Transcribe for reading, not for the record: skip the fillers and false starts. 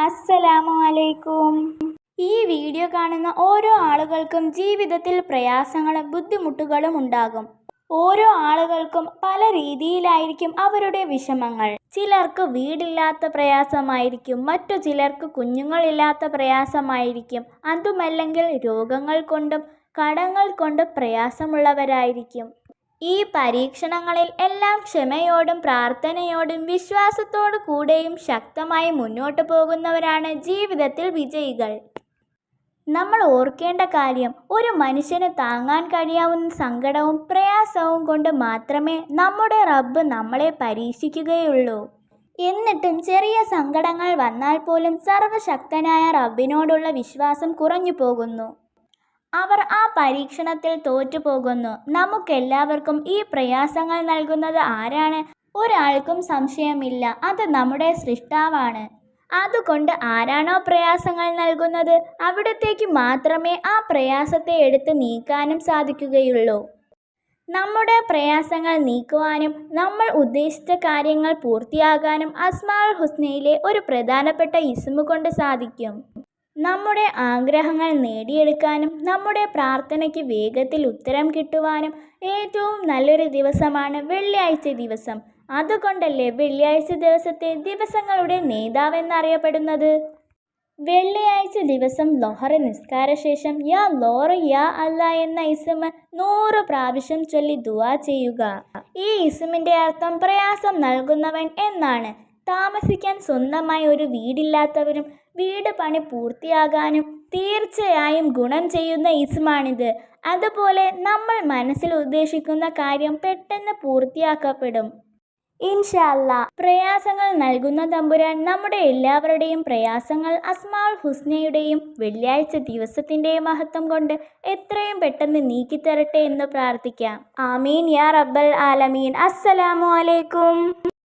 അസ്സലാമു അലൈക്കും. ഈ വീഡിയോ കാണുന്ന ഓരോ ആളുകൾക്കും ജീവിതത്തിൽ പ്രയാസങ്ങളും ബുദ്ധിമുട്ടുകളും ഉണ്ടാകും. ഓരോ ആളുകൾക്കും പല രീതിയിലായിരിക്കും അവരുടെ വിഷമങ്ങൾ. ചിലർക്ക് വീടില്ലാത്ത പ്രയാസമായിരിക്കും, മറ്റു ചിലർക്ക് കുഞ്ഞുങ്ങളില്ലാത്ത പ്രയാസമായിരിക്കും, അതുമല്ലെങ്കിൽ രോഗങ്ങൾ കൊണ്ടും കടങ്ങൾ കൊണ്ടും പ്രയാസമുള്ളവരായിരിക്കും. ഈ പരീക്ഷണങ്ങളിൽ എല്ലാം ക്ഷമയോടും പ്രാർത്ഥനയോടും വിശ്വാസത്തോടു കൂടെയും ശക്തമായി മുന്നോട്ടു പോകുന്നവരാണ് ജീവിതത്തിൽ വിജയികൾ. നമ്മൾ ഓർക്കേണ്ട കാര്യം, ഒരു മനുഷ്യന് താങ്ങാൻ കഴിയാവുന്ന സങ്കടവും പ്രയാസവും കൊണ്ട് മാത്രമേ നമ്മുടെ റബ്ബ് നമ്മളെ പരീക്ഷിക്കുകയുള്ളൂ. എന്നിട്ടും ചെറിയ സങ്കടങ്ങൾ വന്നാൽ പോലും സർവശക്തനായ റബ്ബിനോടുള്ള വിശ്വാസം കുറഞ്ഞു പോകുന്നു. അവർ ആ പരീക്ഷണത്തിൽ തോറ്റുപോകുന്നു. നമുക്കെല്ലാവർക്കും ഈ പ്രയാസങ്ങൾ നൽകുന്നത് ആരാണ്? ഒരാൾക്കും സംശയമില്ല, അത് നമ്മുടെ സൃഷ്ടാവാണ്. അതുകൊണ്ട് ആരാണോ പ്രയാസങ്ങൾ നൽകുന്നത്, അവിടത്തേക്ക് മാത്രമേ ആ പ്രയാസത്തെ എടുത്ത് നീക്കാനും സാധിക്കുകയുള്ളൂ. നമ്മുടെ പ്രയാസങ്ങൾ നീക്കുവാനും നമ്മൾ ഉദ്ദേശിച്ച കാര്യങ്ങൾ പൂർത്തിയാകാനും അസ്മാഉൽ ഹുസ്നയിലെ ഒരു പ്രധാനപ്പെട്ട ഇസ്മു കൊണ്ട് സാധിക്കും. നമ്മുടെ ആഗ്രഹങ്ങൾ നേടിയെടുക്കാനും നമ്മുടെ പ്രാർത്ഥനയ്ക്ക് വേഗത്തിൽ ഉത്തരം കിട്ടുവാനും ഏറ്റവും നല്ലൊരു ദിവസമാണ് വെള്ളിയാഴ്ച ദിവസം. അതുകൊണ്ടല്ലേ വെള്ളിയാഴ്ച ദിവസത്തെ ദിവസങ്ങളുടെ നേതാവെന്നറിയപ്പെടുന്നത്. വെള്ളിയാഴ്ച ദിവസം ലൊഹർ നിസ്കാര ശേഷം യാ ലോർ യാ അല്ലാ എന്ന ഇസ്മ 100 പ്രാവശ്യം ചൊല്ലി ദുആ ചെയ്യുക. ഈ ഇസ്മിന്റെ അർത്ഥം പ്രയാസം നൽകുന്നവൻ എന്നാണ്. താമസിക്കാൻ സ്വന്തമായി ഒരു വീടില്ലാത്തവരും വീട് പണി പൂർത്തിയാകാനും തീർച്ചയായും ഗുണം ചെയ്യുന്ന ഇസ്മാണിത്. അതുപോലെ നമ്മൾ മനസ്സിൽ ഉദ്ദേശിക്കുന്ന കാര്യം പെട്ടെന്ന് പൂർത്തിയാക്കപ്പെടും ഇൻഷാ അല്ലാ. പ്രയാസങ്ങൾ നൽകുന്ന തമ്പുരാൻ നമ്മുടെ എല്ലാവരുടെയും പ്രയാസങ്ങൾ അസ്മാഉൽ ഹുസ്നയുടെയും വെള്ളിയാഴ്ച ദിവസത്തിൻ്റെയും മഹത്വം കൊണ്ട് എത്രയും പെട്ടെന്ന് നീക്കിത്തരട്ടെ എന്ന് പ്രാർത്ഥിക്കാം. ആമീൻ യാ റബ്ബൽ ആലമീൻ. അസ്സലാമു അലൈക്കും.